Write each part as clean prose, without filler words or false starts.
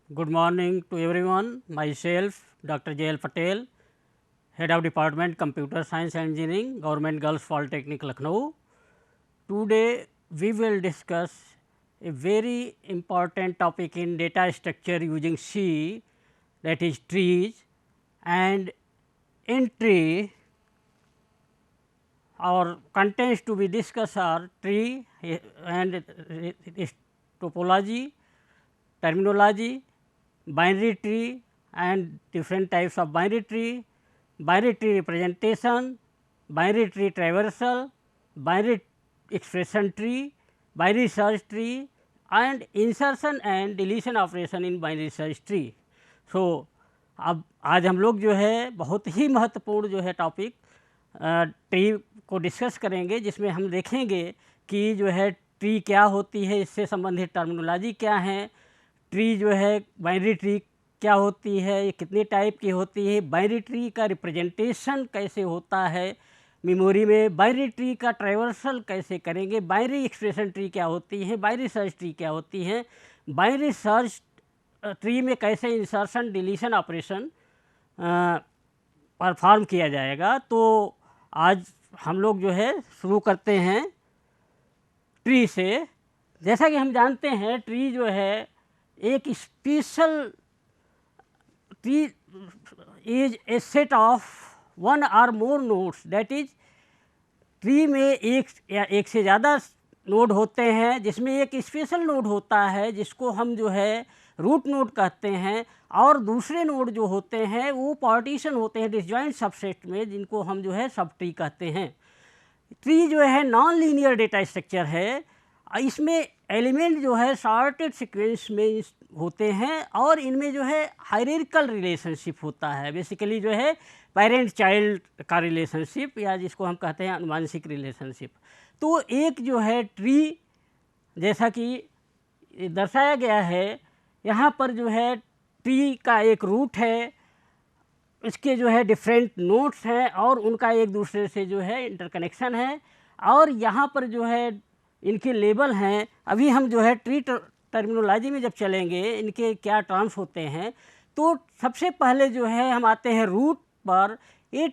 Good morning to everyone. Myself, Dr. J.L. Patel, Head of Department Computer Science and Engineering, Government Girls Polytechnic, Lucknow. Today, we will discuss a very important topic in data structure using C, that is trees. And in tree, our contents to be discussed are tree and its topology, terminology, binary tree and different types of binary tree representation, binary tree traversal, binary expression tree, binary search tree and insertion and deletion operation in binary search tree. So, अब आज हम लोग जो है बहुत ही महत्वपूर्ण जो है टॉपिक ट्री को डिस्कस करेंगे, जिसमें हम देखेंगे कि जो है ट्री क्या होती है, इससे संबंधित टर्मिनोलॉजी क्या है, ट्री जो है बाइनरी ट्री क्या होती है, ये कितनी टाइप की होती है, बाइनरी ट्री का रिप्रेजेंटेशन कैसे होता है मेमोरी में, बाइनरी ट्री का ट्रैवर्सल कैसे करेंगे, बाइनरी एक्सप्रेशन ट्री क्या होती है, बाइनरी सर्च ट्री क्या होती है, बाइनरी सर्च ट्री में कैसे इंसर्शन डिलीशन ऑपरेशन परफॉर्म किया जाएगा। तो आज हम लोग जो है शुरू करते हैं ट्री से। जैसा कि हम जानते हैं ट्री जो है एक special tree is a set of one or more nodes, that is tree में एक या एक से ज़्यादा नोड होते हैं, जिसमें एक स्पेशल नोड होता है जिसको हम जो है रूट नोड कहते हैं, और दूसरे नोड जो होते हैं वो पार्टीशन होते हैं डिसजॉइंट सबसेट में, जिनको हम जो है सब ट्री कहते हैं। ट्री जो है नॉन लीनियर डेटा स्ट्रक्चर है, इसमें एलिमेंट जो है सॉर्टेड सीक्वेंस में होते हैं और इनमें जो है हायरार्किकल रिलेशनशिप होता है, बेसिकली जो है पेरेंट चाइल्ड का रिलेशनशिप या जिसको हम कहते हैं अनुवांशिक रिलेशनशिप। तो एक जो है ट्री जैसा कि दर्शाया गया है यहाँ पर जो है ट्री का एक रूट है, इसके जो है डिफरेंट नोड्स हैं और उनका एक दूसरे से जो है इंटरकनेक्शन है, और यहाँ पर जो है इनके लेबल हैं। अभी हम जो है ट्री टर्मिनोलॉजी में जब चलेंगे इनके क्या टर्म्स होते हैं, तो सबसे पहले जो है हम आते हैं रूट पर। ये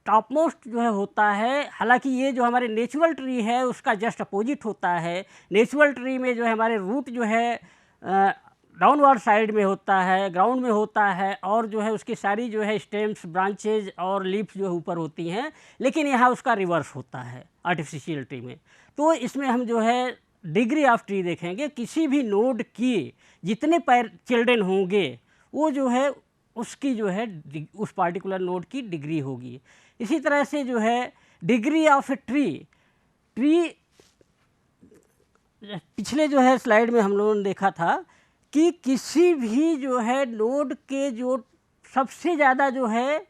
टॉप मोस्ट जो है होता है, हालांकि ये जो हमारे नेचुरल ट्री है उसका जस्ट अपोजिट होता है। नेचुरल ट्री में जो है हमारे रूट जो है डाउनवर्ड साइड में होता है, ग्राउंड में होता है, और जो है उसकी सारी जो है स्टेम्स ब्रांचेज और लीव्स जो है ऊपर होती हैं, लेकिन यहाँ उसका रिवर्स होता है आर्टिफिशियल ट्री में। तो इसमें हम जो है डिग्री ऑफ ट्री देखेंगे, किसी भी नोड की जितने चिल्ड्रेन होंगे वो जो है उसकी जो है उस पार्टिकुलर नोड की डिग्री होगी। इसी तरह से जो है डिग्री ऑफ ए ट्री पिछले जो है स्लाइड में हम लोगों ने देखा था कि किसी भी जो है नोड के जो सबसे ज़्यादा जो है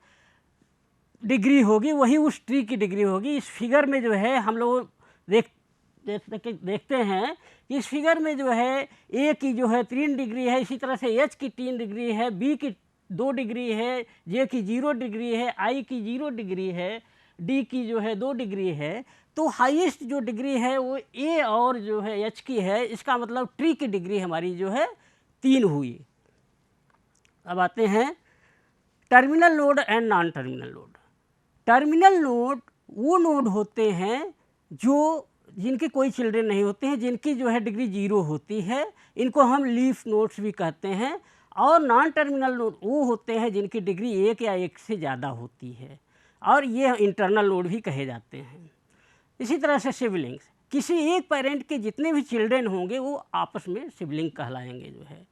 डिग्री होगी वही उस ट्री की डिग्री होगी। इस फिगर में जो है हम लोग देखते हैं कि इस फिगर में जो है ए की जो है 3 डिग्री है, इसी तरह से एच की 3 डिग्री है, बी की 2 डिग्री है, जे की 0 डिग्री है, आई की 0 डिग्री है, डी की जो है 2 डिग्री है। तो हाईएस्ट जो डिग्री है वो ए और जो है एच की है, इसका मतलब ट्री की डिग्री हमारी जो है 3 हुई। अब आते हैं terminal node and non terminal node. Terminal node वो नोड होते हैं जो जिनके कोई चिल्ड्रेन नहीं होते हैं, जिनकी जो है डिग्री 0 होती है, इनको हम लीफ नोड्स भी कहते हैं। और नॉन टर्मिनल नोड वो होते हैं जिनकी डिग्री 1 या 1 से ज़्यादा होती है, और ये इंटरनल नोड भी कहे जाते हैं। इसी तरह से सिबलिंग्स, किसी एक पेरेंट के जितने भी चिल्ड्रेन होंगे वो आपस में सिबलिंग कहलाएंगे जो है।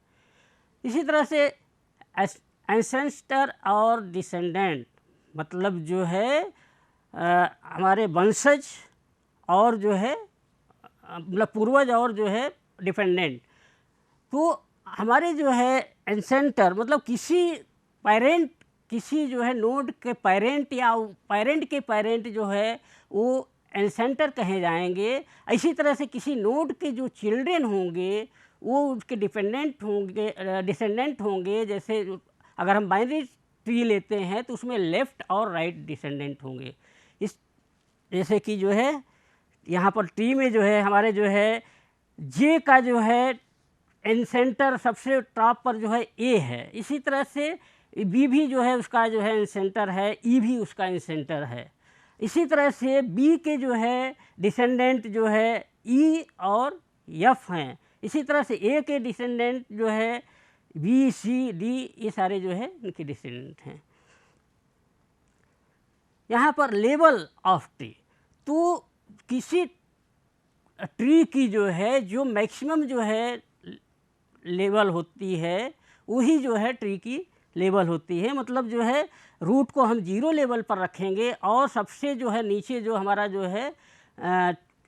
इसी तरह से एंसेस्टर और डिसेंडेंट, मतलब जो है हमारे वंशज और जो है मतलब पूर्वज और जो है डिपेंडेंट। तो हमारे जो है एंसेंटर मतलब किसी जो है नोड के पेरेंट या पेरेंट के पेरेंट जो है वो एंसेंटर कहे जाएंगे। इसी तरह से किसी नोड के जो चिल्ड्रेन होंगे वो उसके डिसेंडेंट होंगे। जैसे अगर हम बाइनरी ट्री लेते हैं तो उसमें लेफ़्ट और राइट डिसेंडेंट होंगे। इस जैसे कि जो है यहाँ पर ट्री में जो है हमारे जो है जे का जो है इंसेंटर सबसे टॉप पर जो है ए है, इसी तरह से बी भी जो है उसका जो है इंसेंटर है, ई भी उसका इंसेंटर है। इसी तरह से बी के जो है डिसेंडेंट जो है ई और एफ हैं। इसी तरह से ए के डिसेंडेंट जो है बी सी डी, ये सारे जो है इनके डिसेंडेंट हैं। यहाँ पर लेवल ऑफ ट्री, तो किसी ट्री की जो है जो मैक्सिमम जो है लेवल होती है वही जो है ट्री की लेवल होती है। मतलब जो है रूट को हम 0 लेवल पर रखेंगे और सबसे जो है नीचे जो हमारा जो है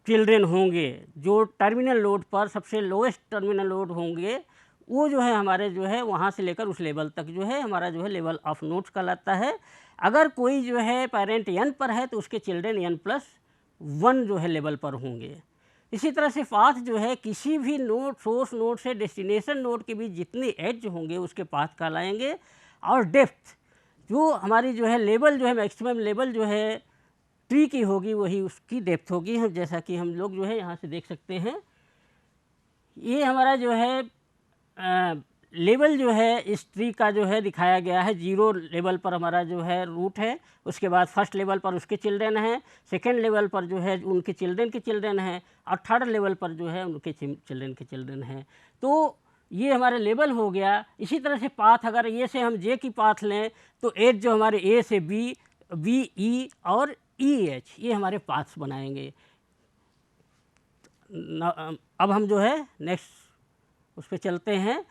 चिल्ड्रेन होंगे, जो टर्मिनल नोड पर सबसे लोएस्ट टर्मिनल नोड होंगे, वो जो है हमारे जो है वहाँ से लेकर उस लेवल तक जो है हमारा जो है लेवल ऑफ नोड्स कहलाता है। अगर कोई जो है पेरेंट n पर है तो उसके चिल्ड्रेन n+1 जो है लेवल पर होंगे। इसी तरह से पाथ जो है किसी भी नोड, सोर्स नोड से डेस्टिनेशन नोड के बीच जितने एज होंगे उसके पाथ कहलाएंगे। और डेप्थ जो हमारी जो है लेवल जो है मैक्सिमम लेवल जो है ट्री की होगी वही उसकी डेप्थ होगी। हम जैसा कि हम लोग जो है यहाँ से देख सकते हैं, ये हमारा जो है लेवल जो है इस ट्री का जो है दिखाया गया है। 0 लेवल पर हमारा जो है रूट है, उसके बाद फर्स्ट लेवल पर उसके चिल्ड्रेन हैं, सेकेंड लेवल पर जो है उनके चिल्ड्रेन के चिल्ड्रेन हैं, और थर्ड लेवल पर जो है उनके चिल्ड्रेन के चिल्ड्रेन हैं। तो ये हमारे लेवल हो गया। इसी तरह से पाथ, अगर ये से हम जे की पाथ लें तो एज जो हमारे ए से बी, बी ई और ई एच, ये हमारे पाथ्स बनाएंगे। अब हम जो है नेक्स्ट उस पर चलते हैं।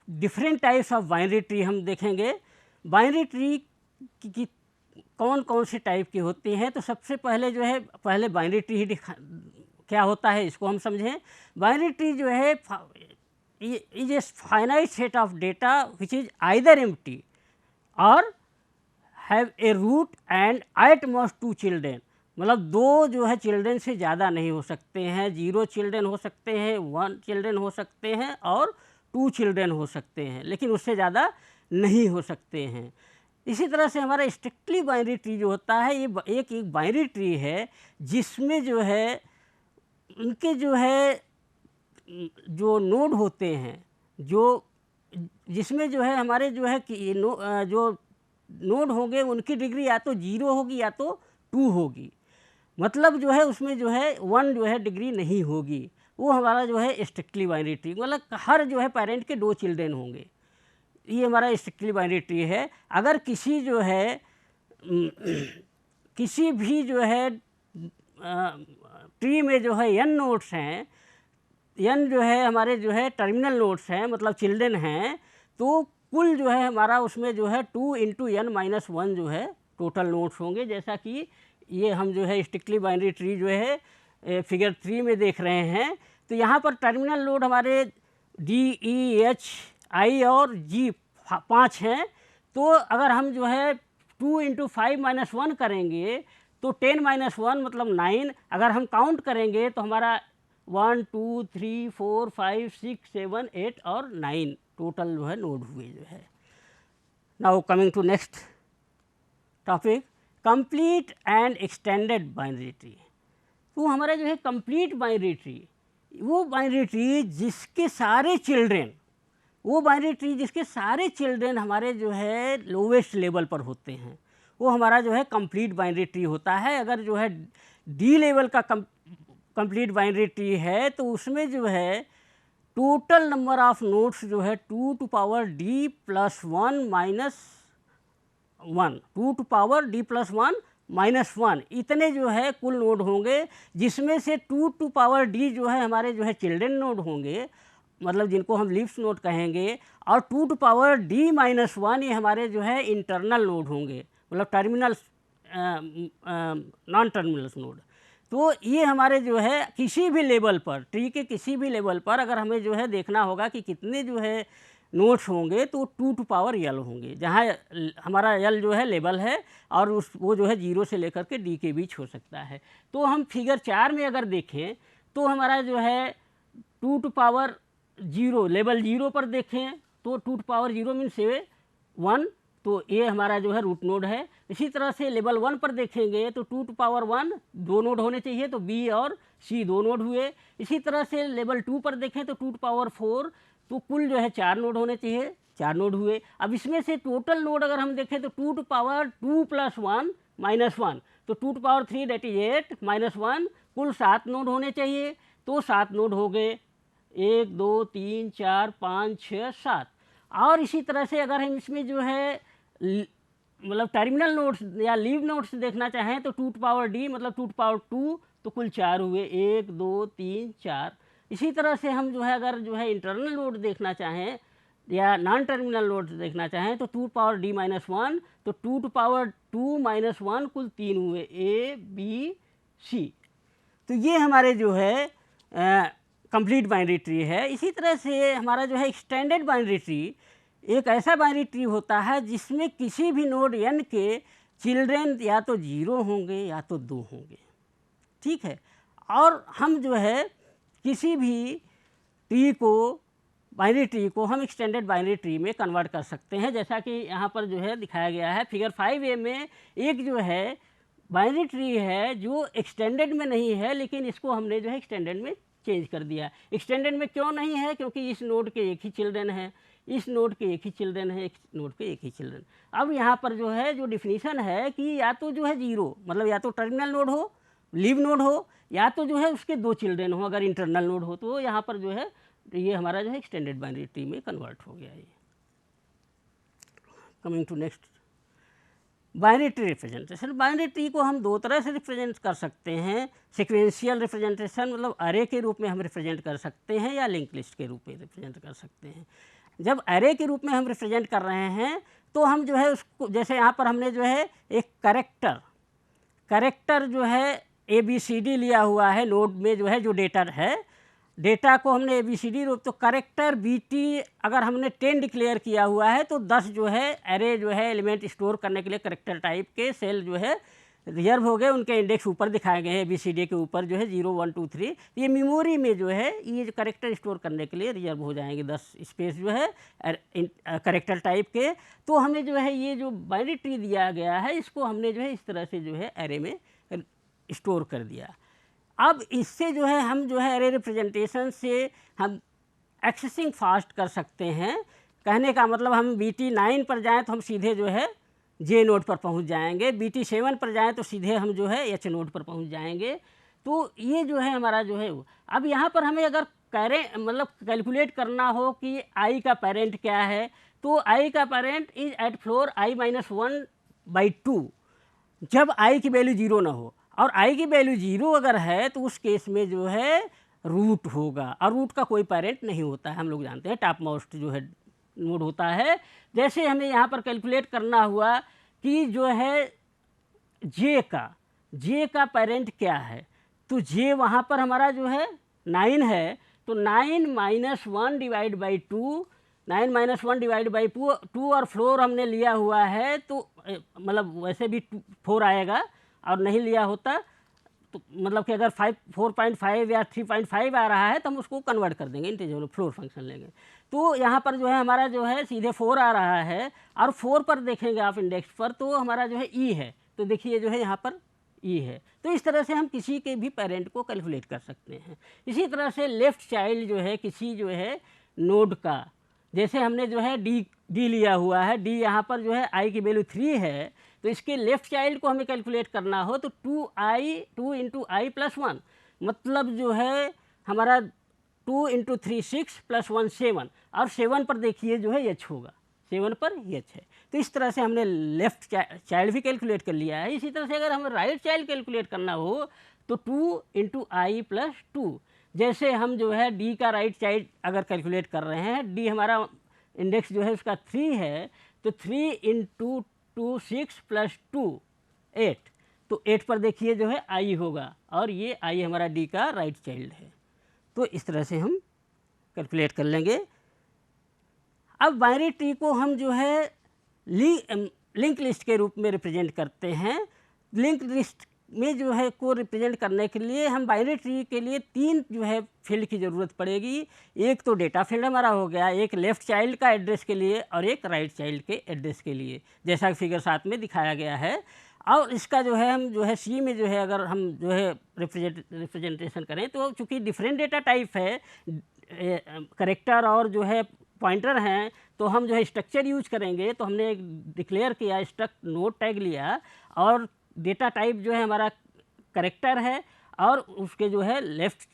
Different types of binary tree हम देखेंगे। बाइनरी ट्री की कौन कौन से टाइप की होती हैं, तो सबसे पहले जो है पहले बाइनरी ट्री ही क्या होता है इसको हम समझें। बाइनरी ट्री जो है is a finite set of data which is either empty और have a root and at most 2 children. मतलब 2 जो है चिल्ड्रेन से ज़्यादा नहीं हो सकते हैं। 0 चिल्ड्रेन हो सकते हैं, 1 चिल्ड्रेन हो सकते हैं और 2 चिल्ड्रेन हो सकते हैं, लेकिन उससे ज़्यादा नहीं हो सकते हैं। इसी तरह से हमारा स्ट्रिक्टली बाइनरी ट्री जो होता है ये एक बाइनरी ट्री है जिसमें जो है उनके जो है जो नोड होते हैं, जो जिसमें जो है हमारे जो है कि जो नोड होंगे उनकी डिग्री या तो 0 होगी या तो 2 होगी। मतलब जो है उसमें जो है 1 जो है डिग्री नहीं होगी। वो हमारा जो है स्ट्रिक्टली बाइनरी ट्री, मतलब हर जो है पेरेंट के 2 चिल्ड्रेन होंगे। ये हमारा स्ट्रिक्टली बाइनरी ट्री है। अगर किसी जो है किसी भी जो है ट्री में जो है n नोड्स हैं, n जो है हमारे जो है टर्मिनल नोड्स हैं, मतलब चिल्ड्रेन हैं, तो कुल जो है हमारा उसमें जो है 2 × n-1 जो है टोटल नोड्स होंगे। जैसा कि ये हम जो है स्ट्रिक्टली बाइनरी ट्री जो है फिगर 3 में देख रहे हैं। तो यहाँ पर टर्मिनल नोड हमारे डी, ई, एच, आई और जी 5 हैं। तो अगर हम जो है 2 × 5-1 करेंगे तो 10-1 मतलब 9। अगर हम काउंट करेंगे तो हमारा 1 2 3 4 5 6 7 8 और 9 टोटल जो है नोड हुए जो है। Now coming to next topic, complete and extended binary tree. तो हमारा जो है कंप्लीट बाइनरी ट्री, वो बाइनरी ट्री जिसके सारे चिल्ड्रेन, वो बाइनरी ट्री जिसके सारे चिल्ड्रेन हमारे जो है लोवेस्ट लेवल पर होते हैं, वो हमारा जो है कंप्लीट बाइनरी ट्री होता है। अगर जो है डी लेवल का कंप्लीट बाइनरी ट्री है तो उसमें जो है टोटल नंबर ऑफ नोड्स जो है 2d + 1 2d + 1 इतने जो है कुल नोड होंगे, जिसमें से 2d जो है हमारे जो है चिल्ड्रेन नोड होंगे, मतलब जिनको हम लीफ्स नोड कहेंगे, और 2d-1 ये हमारे जो है इंटरनल नोड होंगे, मतलब टर्मिनल नॉन टर्मिनल्स नोड। तो ये हमारे जो है किसी भी लेवल पर, ट्री के किसी भी लेवल पर अगर हमें जो है देखना होगा कि कितने जो है नोड्स होंगे तो 2n होंगे, जहाँ हमारा l जो है लेवल है और वो जो है 0 से लेकर के d के बीच हो सकता है। तो हम फिगर 4 में अगर देखें तो हमारा जो है 2n लेवल 0 पर देखें तो 2n मीन्स 1, तो ये हमारा जो है रूट नोड है। इसी तरह से लेवल 1 पर देखेंगे तो 2n 2 नोड होने चाहिए, तो b और c 2 नोड हुए। इसी तरह से लेवल 2 पर देखें तो 2n तो कुल जो है 4 नोड होने चाहिए, 4 नोड हुए। अब इसमें से टोटल नोड अगर हम देखें तो 2 टू पावर 2 + 1 - 1, तो 2 टू पावर 3 दैट इज 8 - 1, कुल 7 नोड होने चाहिए। तो 7 नोड हो गए, 1 2 3 4 5 6 7। और इसी तरह से अगर हम इसमें जो है मतलब टर्मिनल नोड्स या लीव नोड्स देखना चाहें तो 2 टू पावर d मतलब 2 टू पावर 2, तो कुल 4 हुए, 1 2 3 4। इसी तरह से हम जो है अगर जो है इंटरनल नोड देखना चाहें या नॉन टर्मिनल नोड देखना चाहें तो 2 पावर d - 1, तो 2 टू पावर 2 - 1 कुल 3 हुए, a b c। तो ये हमारे जो है कंप्लीट बाइनरी ट्री है। इसी तरह से हमारा जो है एक्सटेंडेड बाइनरी ट्री एक ऐसा बाइनरी ट्री होता है जिसमें किसी भी नोड n के चिल्ड्रेन या तो 0 होंगे या तो 2 होंगे, ठीक है। और हम जो है किसी भी ट्री को, बाइनरी ट्री को हम एक्सटेंडेड बाइनरी ट्री में कन्वर्ट कर सकते हैं, जैसा कि यहाँ पर जो है दिखाया गया है फिगर 5a में। एक जो है बाइनरी ट्री है जो एक्सटेंडेड में नहीं है, लेकिन इसको हमने जो है एक्सटेंडेड में चेंज कर दिया। एक्सटेंडेड में क्यों नहीं है? क्योंकि इस नोड के एक ही चिल्ड्रन है, इस नोड के एक ही चिल्ड्रन है, इस नोड के एक ही चिल्ड्रन। अब यहाँ पर जो है जो डिफिनीशन है कि या तो जो है 0 मतलब या तो टर्मिनल नोड हो, लीव नोड हो, या तो जो है उसके 2 चिल्ड्रन हो अगर इंटरनल नोड हो। तो यहाँ पर जो है ये हमारा जो है एक्सटेंडेड बाइनरी ट्री में कन्वर्ट हो गया। ये coming to next, binary tree representation. Binary tree को हम 2 तरह से रिप्रेजेंट कर सकते हैं। सिक्वेंशियल रिप्रेजेंटेशन मतलब अरे के रूप में हम रिप्रेजेंट कर सकते हैं, या लिंक लिस्ट के रूप में रिप्रेजेंट कर सकते हैं। जब अरे के रूप में हम रिप्रेजेंट कर रहे हैं तो हम जो है उसको, जैसे यहाँ पर हमने जो है एक करेक्टर जो है ABCD लिया हुआ है नोड में, जो है जो डेटा है, डेटा को हमने ABCD रूप, तो करेक्टर BT अगर हमने 10 डिक्लेयर किया हुआ है तो 10 जो है एरे जो है एलिमेंट स्टोर करने के लिए करेक्टर टाइप के सेल जो है रिजर्व हो गए, उनके इंडेक्स ऊपर दिखाए गए हैं ABCD के ऊपर जो है 0 1 2 3। ये मेमोरी में जो है ये जो करेक्टर स्टोर करने के लिए रिजर्व हो जाएंगे 10 स्पेस जो है करेक्टर टाइप के। तो हमें जो है ये जो बाइनरी ट्री दिया गया है इसको हमने जो है इस तरह से जो है एरे में स्टोर कर दिया। अब इससे जो है हम जो है एरे रिप्रेजेंटेशन से हम एक्सेसिंग फास्ट कर सकते हैं। कहने का मतलब हम BT 9 पर जाएं तो हम सीधे जो है J नोड पर पहुंच जाएंगे, BT 7 पर जाएं तो सीधे हम जो है H नोड पर पहुंच जाएंगे। तो ये जो है हमारा जो है अब यहाँ पर हमें अगर मतलब कैलकुलेट करना हो कि I का पेरेंट क्या है, तो I का parent is at floor I - 1/2 जब I की वैल्यू 0 ना हो, और I की वैल्यू 0 अगर है तो उस केस में जो है रूट होगा, और रूट का कोई पेरेंट नहीं होता है। हम लोग जानते हैं टॉप मोस्ट जो है नोड होता है। जैसे हमें यहाँ पर कैलकुलेट करना हुआ कि जो है J का पेरेंट क्या है, तो J वहाँ पर हमारा जो है 9 है, तो 9 - 1/2, 9 - 1/2 और फ्लोर हमने लिया हुआ है, तो मतलब वैसे भी 4 आएगा, और नहीं लिया होता तो मतलब कि अगर 4.5 या 3.5 आ रहा है तो हम उसको कन्वर्ट कर देंगे इंटीजर में, फ्लोर फंक्शन लेंगे। तो यहाँ पर जो है हमारा जो है सीधे 4 आ रहा है, और 4 पर देखेंगे आप इंडेक्स पर तो हमारा जो है E है, तो देखिए जो है यहाँ पर E है। तो इस तरह से हम किसी के भी पेरेंट को कैलकुलेट कर सकते हैं। इसी तरह से लेफ़्ट चाइल्ड जो है किसी जो है नोड का, जैसे हमने जो है D लिया हुआ है, D यहाँ पर जो है I की वैल्यू 3 है, तो इसके लेफ़्ट चाइल्ड को हमें कैलकुलेट करना हो तो 2 × I + 1 मतलब जो है हमारा 2 × 3 6 + 1 7, और 7 पर देखिए जो है H होगा, 7 पर H है। तो इस तरह से हमने लेफ़्ट चाइल्ड भी कैलकुलेट कर लिया है। इसी तरह से अगर हमें राइट चाइल्ड कैलकुलेट करना हो तो 2 × I + 2, जैसे हम जो है D का राइट चाइल्ड अगर कैलकुलेट कर रहे हैं, D हमारा इंडेक्स जो है उसका 3 है, तो 3 × 2 6 + 2 8, तो 8 पर देखिए जो है I होगा, और ये I हमारा D का राइट चाइल्ड है। तो इस तरह से हम कैलकुलेट कर लेंगे। अब बाइनरी ट्री को हम जो है लिंक लिस्ट के रूप में रिप्रेजेंट करते हैं। लिंक लिस्ट में जो है को रिप्रेजेंट करने के लिए हम बाइनरी ट्री के लिए 3 जो है फील्ड की ज़रूरत पड़ेगी। एक तो डेटा फील्ड हमारा हो गया, एक लेफ़्ट चाइल्ड का एड्रेस के लिए, और एक राइट चाइल्ड के एड्रेस के लिए, जैसा कि फिगर 7 में दिखाया गया है। और इसका जो है हम जो है C में जो है अगर हम जो है रिप्रेजेंटेशन करें तो चूँकि डिफरेंट डेटा टाइप है, करेक्टर और जो है पॉइंटर हैं, तो हम जो है स्ट्रक्चर यूज करेंगे। तो हमने एक डिक्लेयर किया, स्ट्रक्ट नोड टैग लिया, और डेटा टाइप जो है हमारा करेक्टर है, और उसके जो है लेफ़्ट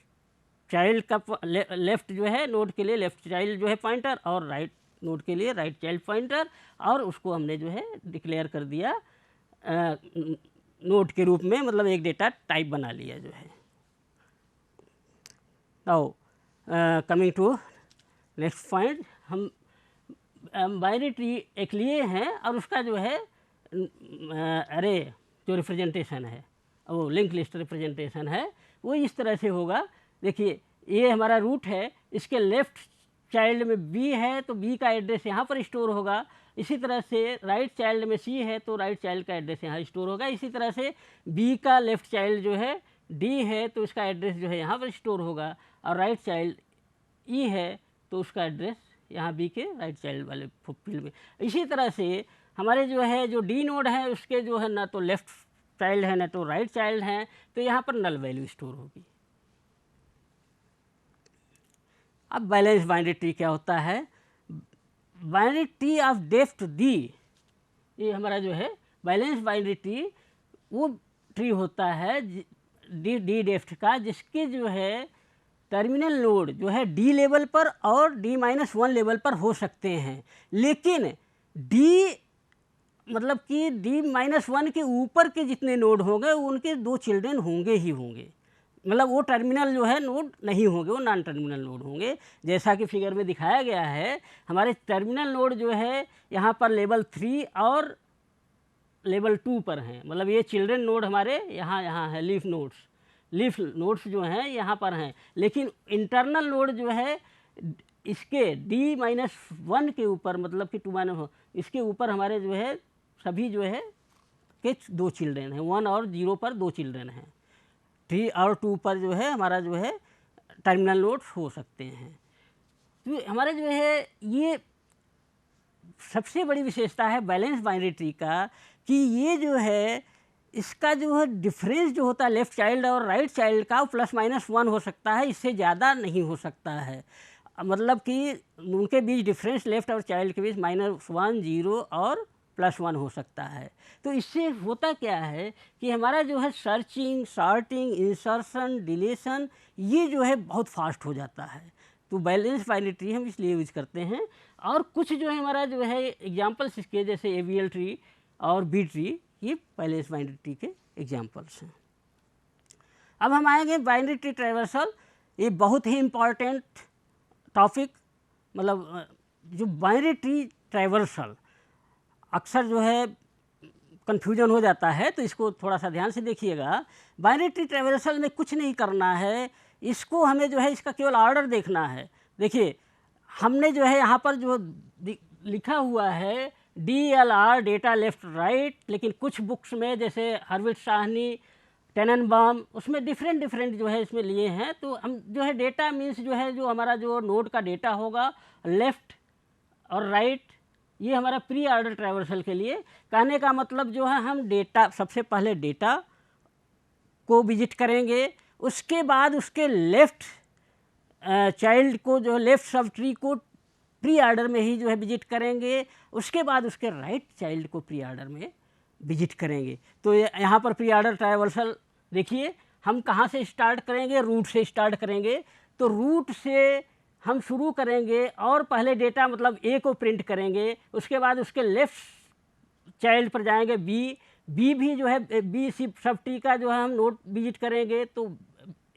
चाइल्ड का लेफ़्ट जो है नोड के लिए लेफ़्ट चाइल्ड जो है पॉइंटर, और राइट नोड के लिए राइट चाइल्ड पॉइंटर, और उसको हमने जो है डिक्लेयर कर दिया नोड के रूप में, मतलब एक डेटा टाइप बना लिया जो है। Now coming to next point, हम बाइनरी ट्री एक लिए हैं, और उसका जो है अरे जो रिप्रेजेंटेशन है, वो लिंक लिस्ट रिप्रेजेंटेशन है, वो इस तरह से होगा। देखिए, ये हमारा रूट है, इसके लेफ़्ट चाइल्ड में बी है, तो बी का एड्रेस यहाँ पर स्टोर होगा। इसी तरह से राइट चाइल्ड में सी है, तो राइट चाइल्ड का एड्रेस यहाँ स्टोर होगा। इसी तरह से बी का लेफ़्ट चाइल्ड जो है डी है, तो इसका एड्रेस जो है यहाँ पर स्टोर होगा, और राइट चाइल्ड ई है, तो उसका एड्रेस यहाँ बी के राइट चाइल्ड वाले फील्ड में। इसी तरह से हमारे जो है जो डी नोड है, उसके जो है ना तो लेफ़्ट चाइल्ड है ना तो राइट चाइल्ड हैं, तो यहाँ पर नल वैल्यू स्टोर होगी। अब बैलेंस बाइनरी ट्री क्या होता है? Binary tree of depth D, ये हमारा जो है बैलेंस बाइनरी ट्री वो ट्री होता है डी डेप्थ का, जिसके जो है टर्मिनल नोड जो है डी लेवल पर और D-1 लेवल पर हो सकते हैं, लेकिन डी मतलब कि D-1 के ऊपर के जितने नोड होंगे उनके 2 चिल्ड्रन होंगे ही होंगे, मतलब वो टर्मिनल जो है नोड नहीं होंगे, वो नॉन टर्मिनल नोड होंगे। जैसा कि फिगर में दिखाया गया है, हमारे टर्मिनल नोड जो है यहाँ पर लेवल 3 और लेवल 2 पर हैं, मतलब ये चिल्ड्रन नोड हमारे यहाँ है, लीफ नोड्स जो हैं यहाँ पर हैं, लेकिन इंटरनल नोड जो है इसके D-1 के ऊपर, मतलब कि 2 इसके ऊपर हमारे जो है सभी जो है के 2 चिल्ड्रन हैं, 1 और 0 पर 2 चिल्ड्रन हैं, 3 और 2 पर जो है हमारा जो है टर्मिनल नोड्स हो सकते हैं। तो हमारे जो है ये सबसे बड़ी विशेषता है बैलेंस बाइनरी ट्री का, कि ये जो है इसका जो है डिफरेंस जो होता है लेफ़्ट चाइल्ड और राइट चाइल्ड का, +-1 हो सकता है, इससे ज़्यादा नहीं हो सकता है। मतलब कि उनके बीच डिफरेंस लेफ़्ट और चाइल्ड के बीच -1, 0 और +1 हो सकता है। तो इससे होता क्या है कि हमारा जो है सर्चिंग, सॉर्टिंग, इंसर्शन, डिलीशन, ये जो है बहुत फास्ट हो जाता है। तो बैलेंस बाइनरी ट्री हम इसलिए यूज़ करते हैं। और कुछ जो है हमारा जो है एग्जांपल्स इसके, जैसे AVL ट्री और बी ट्री, ये बैलेंस बाइनरी ट्री के एग्जांपल्स हैं। अब हम आएंगे बाइनरी ट्री ट्रैवर्सल। ये बहुत ही इम्पॉर्टेंट टॉपिक, मतलब जो बाइनरी ट्री ट्रैवर्सल अक्सर जो है कन्फ्यूजन हो जाता है, तो इसको थोड़ा सा ध्यान से देखिएगा। बाइनरी ट्री ट्रैवर्सल में कुछ नहीं करना है, इसको हमें जो है इसका केवल ऑर्डर देखना है। देखिए, हमने जो है यहाँ पर जो लिखा हुआ है DLR डेटा लेफ़्ट राइट, लेकिन कुछ बुक्स में जैसे हर्विट साहनी, टेननबाम, उसमें डिफरेंट जो है इसमें लिए हैं। तो हम जो है डेटा मीन्स जो है जो हमारा जो नोड का डेटा होगा लेफ़्ट और राइट, ये हमारा प्री ऑर्डर ट्रैवर्सल के लिए। कहने का मतलब जो है हम डेटा, सबसे पहले डेटा को विजिट करेंगे, उसके बाद उसके लेफ़्ट चाइल्ड को जो लेफ़्ट सब ट्री को प्री ऑर्डर में ही जो है विजिट करेंगे, उसके बाद उसके राइट चाइल्ड को प्री ऑर्डर में विजिट करेंगे। तो यहाँ पर प्री ऑर्डर ट्रैवर्सल देखिए, हम कहाँ से स्टार्ट करेंगे? रूट से स्टार्ट करेंगे। तो रूट से हम शुरू करेंगे और पहले डेटा मतलब ए को प्रिंट करेंगे, उसके बाद उसके लेफ़्ट चाइल्ड पर जाएंगे बी भी जो है बी सब ट्री का जो है हम नोड विजिट करेंगे, तो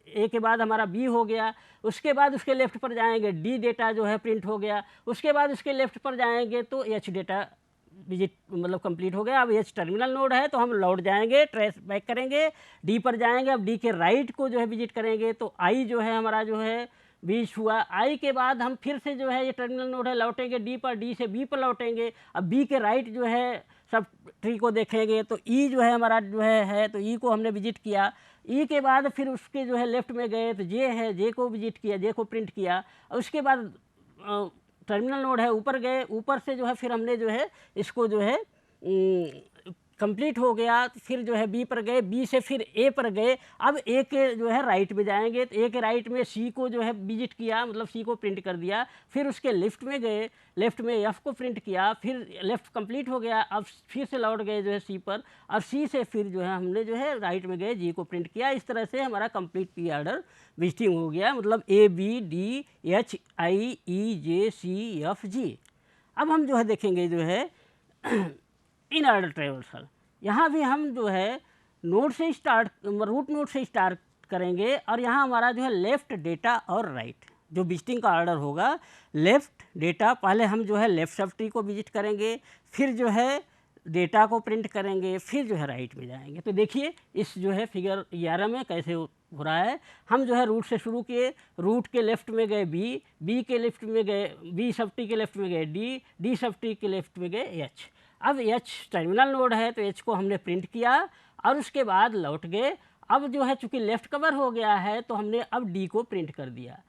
ए के बाद हमारा बी हो गया। उसके बाद उसके लेफ़्ट पर जाएंगे, डी डेटा जो है प्रिंट हो गया। उसके बाद उसके लेफ़्ट पर जाएंगे तो एच डेटा विजिट मतलब कंप्लीट हो गया। अब एच टर्मिनल नोड है, तो हम लौट जाएंगे, ट्रेस बैक करेंगे, डी पर जाएंगे। अब डी के राइट को जो है विजिट करेंगे, तो आई जो है हमारा जो है बीच हुआ। आई के बाद हम फिर से जो है ये टर्मिनल नोड है, लौटेंगे डी पर, डी से बी पर लौटेंगे। अब बी के राइट जो है सब ट्री को देखेंगे, तो ई जो है हमारा जो है तो ई को हमने विजिट किया। ई के बाद फिर उसके जो है लेफ़्ट में गए तो जे है, जे को विजिट किया, जे को प्रिंट किया। और उसके बाद टर्मिनल नोड है, ऊपर गए, ऊपर से जो है फिर हमने जो है इसको जो है कंप्लीट हो गया तो फिर जो है बी पर गए, बी से फिर ए पर गए। अब ए के जो है राइट में जाएंगे तो ए के राइट में सी को जो है विजिट किया, मतलब सी को प्रिंट कर दिया। फिर उसके लेफ्ट में गए, लेफ्ट में एफ को प्रिंट किया, फिर लेफ्ट कंप्लीट हो गया। अब फिर से लौट गए जो है सी पर, और सी से फिर जो है हमने जो है राइट में गए, जी को प्रिंट किया। इस तरह से हमारा कंप्लीट पी ऑर्डर विजिटिंग हो गया, मतलब A B D H I E J C F G. अब हम जो है देखेंगे जो है इन ऑर्डर ट्रेवर्सल। यहाँ भी हम जो है नोड से स्टार्ट, रूट नोड से स्टार्ट करेंगे, और यहाँ हमारा जो है लेफ़्ट डेटा और राइट जो विजिटिंग का ऑर्डर होगा, लेफ़्ट डेटा पहले हम जो है लेफ़्ट सब ट्री को विजिट करेंगे, फिर जो है डेटा को प्रिंट करेंगे, फिर जो है राइट में जाएंगे। तो देखिए इस जो है फिगर 11 में कैसे हो रहा है। हम जो है रूट से शुरू किए, रूट के लेफ्ट में गए बी, बी के लेफ्ट में गए, बी सब ट्री के लेफ्ट में गए डी, डी सब ट्री के लेफ्ट में गए एच। अब एच टर्मिनल नोड है तो एच को हमने प्रिंट किया और उसके बाद लौट गए। अब जो है चूंकि लेफ़्ट कवर हो गया है तो हमने अब डी को प्रिंट कर दिया।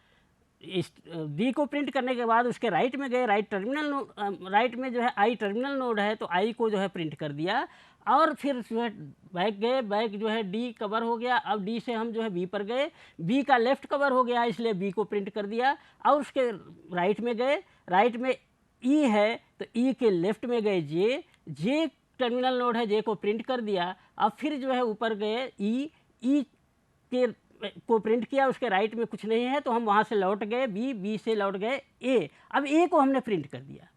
इस डी को प्रिंट करने के बाद उसके राइट में गए, राइट टर्मिनल नोड, राइट में जो है आई टर्मिनल नोड है तो आई को जो है प्रिंट कर दिया। और फिर जो है बैक गए, बैक जो है डी कवर हो गया। अब डी से हम जो है बी पर गए, बी का लेफ़्ट कवर हो गया इसलिए बी को प्रिंट कर दिया। और उसके राइट में गए, राइट में ई है तो ई के लेफ्ट में गए जे, जे टर्मिनल नोड है, जे को प्रिंट कर दिया। अब फिर जो है ऊपर गए ई, ई के को प्रिंट किया, उसके राइट में कुछ नहीं है तो हम वहाँ से लौट गए बी, बी से लौट गए ए। अब ए को हमने प्रिंट कर दिया,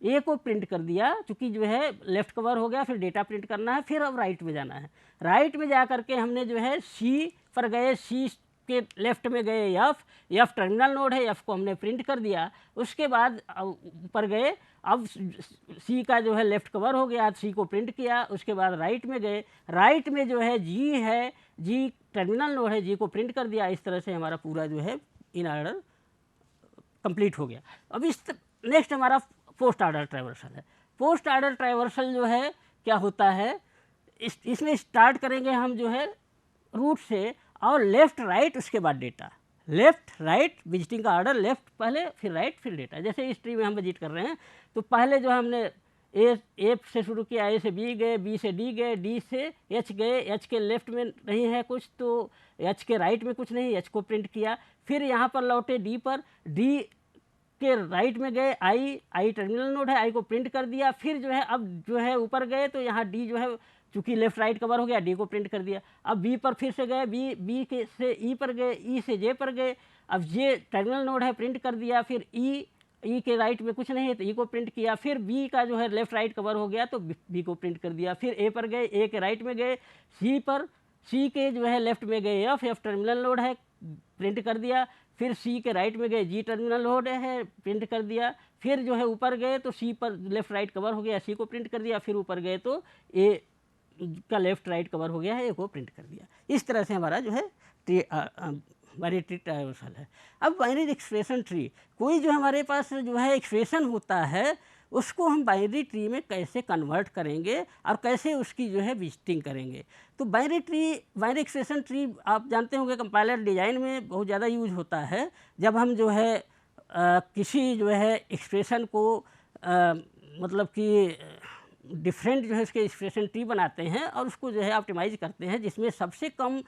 ए को प्रिंट कर दिया चूँकि जो है लेफ़्ट कवर हो गया, फिर डेटा प्रिंट करना है, फिर अब राइट में जाना है। राइट में जा करके हमने जो है सी पर गए, सी के लेफ्ट में गए एफ, एफ टर्मिनल नोड है, एफ को हमने प्रिंट कर दिया। उसके बाद ऊपर गए, अब सी का जो है लेफ़्ट कवर हो गया, सी को प्रिंट किया। उसके बाद राइट में गए, राइट में जो है जी है, जी टर्मिनल नोड है, जी को प्रिंट कर दिया। इस तरह से हमारा पूरा जो है इन ऑर्डर कंप्लीट हो गया। अब इस नेक्स्ट हमारा पोस्ट ऑर्डर ट्रैवर्सल है। पोस्ट ऑर्डर ट्रैवर्सल जो है क्या होता है, इसमें स्टार्ट करेंगे हम जो है रूट से, और लेफ़्ट राइट उसके बाद डेटा, लेफ़्ट राइट विजिटिंग का ऑर्डर, लेफ़्ट पहले फिर राइट फिर डेटा। जैसे इस ट्री में हम विजिट कर रहे हैं तो पहले जो हमने ए से शुरू किया, ए से बी गए, बी से डी गए, डी से एच गए, एच के लेफ़्ट में नहीं है कुछ तो एच के राइट में कुछ नहीं, एच को प्रिंट किया। फिर यहाँ पर लौटे डी पर, डी के राइट में गए आई, आई टर्मिनल नोड है, आई को प्रिंट कर दिया। फिर जो है अब जो है ऊपर गए तो यहाँ डी जो है चूँकि लेफ़्ट राइट कवर हो गया, डी को प्रिंट कर दिया। अब बी पर फिर से गए, बी के से ई पर गए, ई से जे पर गए। अब जे टर्मिनल नोड है, प्रिंट कर दिया। फिर ई के राइट में कुछ नहीं है तो ई को प्रिंट किया। फिर बी का जो है लेफ़्ट राइट कवर हो गया तो बी को प्रिंट कर दिया। फिर ए पर गए, ए के राइट में गए, सी पर, सी के जो है लेफ़्ट में गए एफ, एफ टर्मिनल नोड है, प्रिंट कर दिया। फिर सी के राइट में गए, जी टर्मिनल नोड है, प्रिंट कर दिया। फिर जो है ऊपर गए तो सी पर लेफ़्ट राइट कवर हो गया, सी को प्रिंट कर दिया। फिर ऊपर गए तो ए का लेफ़्ट राइट कवर हो गया है, ए को प्रिंट कर दिया। इस तरह से हमारा जो है बाइनरी ट्री ट्रावर्सल है। अब बाइनरी एक्सप्रेशन ट्री, कोई जो हमारे पास जो है एक्सप्रेशन होता है उसको हम बाइनरी ट्री में कैसे कन्वर्ट करेंगे और कैसे उसकी जो है विजिटिंग करेंगे। तो binary tree, binary expression tree आप जानते होंगे कंपाइलर डिज़ाइन में बहुत ज़्यादा यूज होता है। जब हम जो है किसी जो है एक्सप्रेशन को मतलब कि डिफरेंट जो है उसके एक्सप्रेशन ट्री बनाते हैं और उसको जो है ऑप्टिमाइज़ करते हैं जिसमें सबसे कम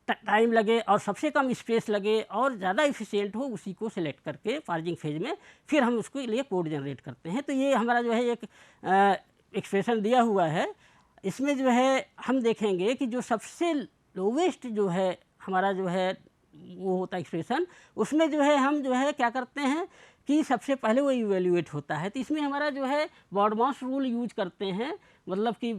टाइम लगे और सबसे कम स्पेस लगे और ज़्यादा इफ़िशिएंट हो, उसी को सिलेक्ट करके पार्जिंग फेज में फिर हम उसके लिए कोड जनरेट करते हैं। तो ये हमारा जो है एक एक्सप्रेशन दिया हुआ है। इसमें जो है हम देखेंगे कि जो सबसे लोवेस्ट जो है हमारा जो है वो होता है एक्सप्रेशन, उसमें जो है हम जो है क्या करते हैं कि सबसे पहले वो इवेल्यूएट होता है। तो इसमें हमारा जो है बॉडमास रूल यूज करते हैं, मतलब कि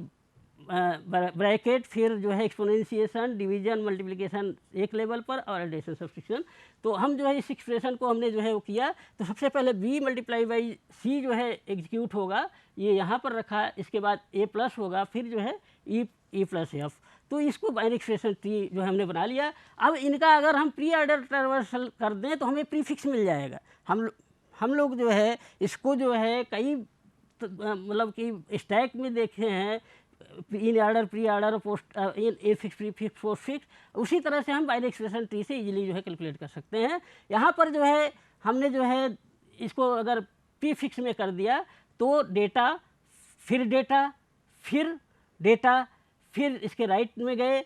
ब्रैकेट, फिर जो है एक्सपोनेंशिएशन, डिवीजन, मल्टीप्लिकेशन एक लेवल पर और एडिशन सब्सट्रैक्शन। तो हम जो है इस एक्सप्रेशन को हमने जो है वो किया। तो सबसे पहले b मल्टीप्लाई बाई सी जो है एग्जीक्यूट होगा, ये यहाँ पर रखा। इसके बाद a प्लस होगा, फिर जो है e प्लस एफ। तो इसको बाइनरी एक्सप्रेशन ट्री जो है हमने बना लिया। अब इनका अगर हम प्री ऑर्डर ट्रावर्सल कर दें तो हमें प्रीफिक्स मिल जाएगा। हम लोग जो है इसको जो है कई मतलब कि स्टैक में देखे हैं, in order, pre order, post, in fix, pre fix, post fix. उसी तरह से हम बाइनरी एक्सप्रेशन ट्री से इजीली जो है कैलकुलेट कर सकते हैं। यहाँ पर जो है हमने जो है इसको अगर प्री फिक्स में कर दिया तो डेटा, फिर डेटा, फिर इसके राइट में गए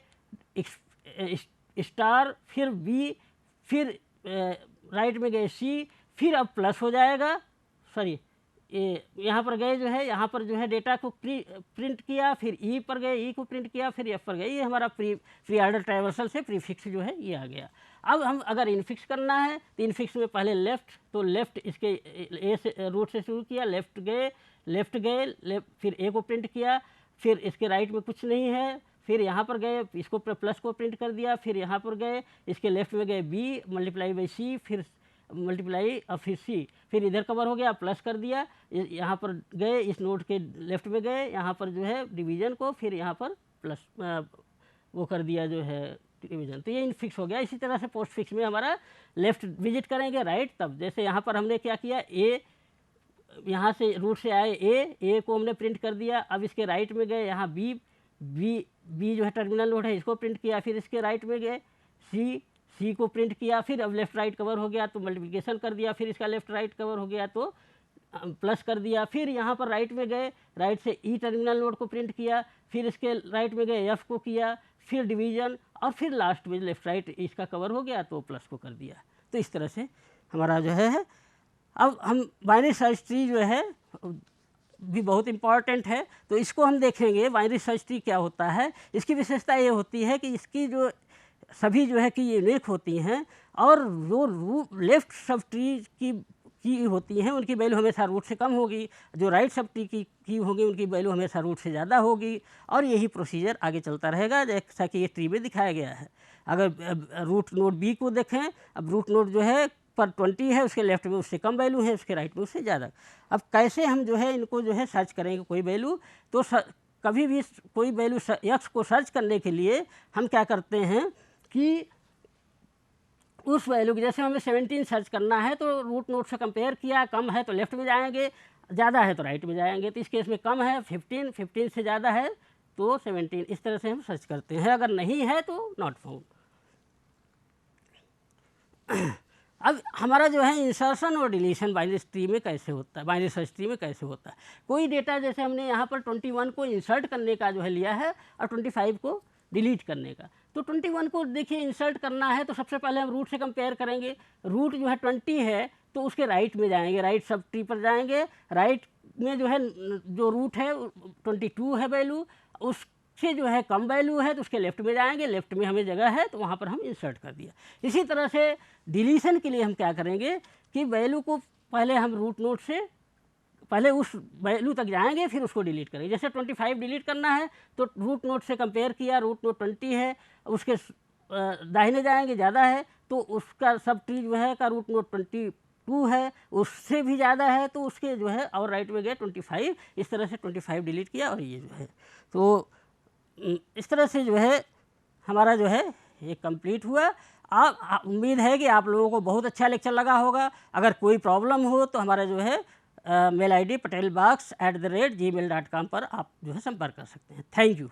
स्टार, फिर बी, फिर राइट में गए सी, फिर अब प्लस हो जाएगा, सॉरी यहाँ पर गए जो है, यहाँ पर जो है डेटा को प्रिंट किया, फिर ई पर गए, ई को प्रिंट किया, फिर एफ पर गए। ये हमारा प्री ऑर्डर ट्रावर्सल से प्रीफिक्स जो है ये आ गया। अब हम अगर इनफिक्स करना है तो इनफिक्स में पहले लेफ़्ट, तो लेफ़्ट इसके ए से रूट से शुरू किया, लेफ़्ट गए, फिर ए को प्रिंट किया, फिर इसके राइट में कुछ नहीं है, फिर यहाँ पर गए, इसको प्लस को प्रिंट कर दिया, फिर यहाँ पर गए, इसके लेफ़्ट में गए बी मल्टीप्लाई बाई सी, फिर मल्टीप्लाई और फिर सी, फिर इधर कवर हो गया, प्लस कर दिया, यहाँ पर गए, इस नोड के लेफ़्ट में गए, यहाँ पर जो है डिवीज़न को, फिर यहाँ पर प्लस वो कर दिया जो है डिवीज़न। तो ये इनफिक्स हो गया। इसी तरह से पोस्ट फिक्स में हमारा लेफ़्ट विजिट करेंगे, राइट, तब जैसे यहाँ पर हमने क्या किया, ए यहाँ से रूट से आए, ए को हमने प्रिंट कर दिया, अब इसके राइट में गए, यहाँ बी जो है टर्मिनल नोड है, इसको प्रिंट किया, फिर इसके राइट में गए, सी को प्रिंट किया, फिर अब लेफ़्ट राइट कवर हो गया तो मल्टीप्लिकेशन कर दिया, फिर इसका लेफ़्ट राइट कवर हो गया तो प्लस कर दिया, फिर यहाँ पर राइट में गए, राइट से ई टर्मिनल नोड को प्रिंट किया, फिर इसके राइट में गए, एफ को किया, फिर डिवीज़न, और फिर लास्ट में लेफ़्ट राइट इसका कवर हो गया तो प्लस को कर दिया। तो इस तरह से हमारा जो है, अब हम बाइनरी सर्च ट्री जो है भी बहुत इम्पॉर्टेंट है, तो इसको हम देखेंगे बाइनरी सर्च ट्री क्या होता है। इसकी विशेषता ये होती है कि इसकी जो सभी जो है कि यूनिक होती हैं, और जो लेफ़्ट सब ट्री की होती हैं उनकी वैल्यू हमेशा रूट से कम होगी, जो राइट सब ट्री की होगी उनकी वैल्यू हमेशा रूट से ज़्यादा होगी, और यही प्रोसीजर आगे चलता रहेगा जैसा कि ये ट्री में दिखाया गया है। अगर रूट नोड बी को देखें, अब रूट नोड जो है पर 20 है, उसके लेफ़्ट में उससे कम वैल्यू है, उसके राइट में उससे ज़्यादा। अब कैसे हम जो है इनको जो है सर्च करेंगे कोई वैल्यू, तो कभी भी कोई वैल्यू एक्स को सर्च करने के लिए हम क्या करते हैं कि उस वैल्यू की, जैसे हमें 17 सर्च करना है तो रूट नोड से कंपेयर किया, कम है तो लेफ़्ट में जाएंगे, ज़्यादा है तो राइट में जाएंगे। तो इस केस में कम है 15 से ज़्यादा है तो 17, इस तरह से हम सर्च करते हैं। अगर नहीं है तो नॉट फाउंड। अब हमारा जो है इंसर्शन और डिलीशन बाइनरी ट्री में कैसे होता है, बाइनरी सर्च ट्री में कैसे होता है। कोई डेटा जैसे हमने यहाँ पर 21 को इंसर्ट करने का जो है लिया है और 25 को डिलीट करने का, तो 21 को देखिए इंसर्ट करना है तो सबसे पहले हम रूट से कंपेयर करेंगे। रूट जो है 20 है तो उसके राइट में जाएंगे, राइट सब ट्री पर जाएंगे, राइट में जो है जो रूट है 22 है वैल्यू, उससे जो है कम वैल्यू है तो उसके लेफ़्ट में जाएंगे, लेफ़्ट में हमें जगह है तो वहाँ पर हम इंसर्ट कर दिया। इसी तरह से डिलीशन के लिए हम क्या करेंगे कि वैल्यू को पहले हम रूट नोड से पहले उस वैल्यू तक जाएंगे, फिर उसको डिलीट करेंगे। जैसे 25 डिलीट करना है तो रूट नोड से कंपेयर किया, रूट नोड 20 है, उसके दाहिने जाएंगे, ज़्यादा है तो उसका सब ट्री जो है का रूट नोड 22 है, उससे भी ज़्यादा है तो उसके जो है और राइट में गए 25, इस तरह से 25 डिलीट किया और ये जो है, तो इस तरह से जो है हमारा जो है ये कंप्लीट हुआ। आप उम्मीद है कि आप लोगों को बहुत अच्छा लेक्चर लगा होगा। अगर कोई प्रॉब्लम हो तो हमारा जो है मेल ID patelbox@gmail.com पर आप जो है संपर्क कर सकते हैं। Thank you.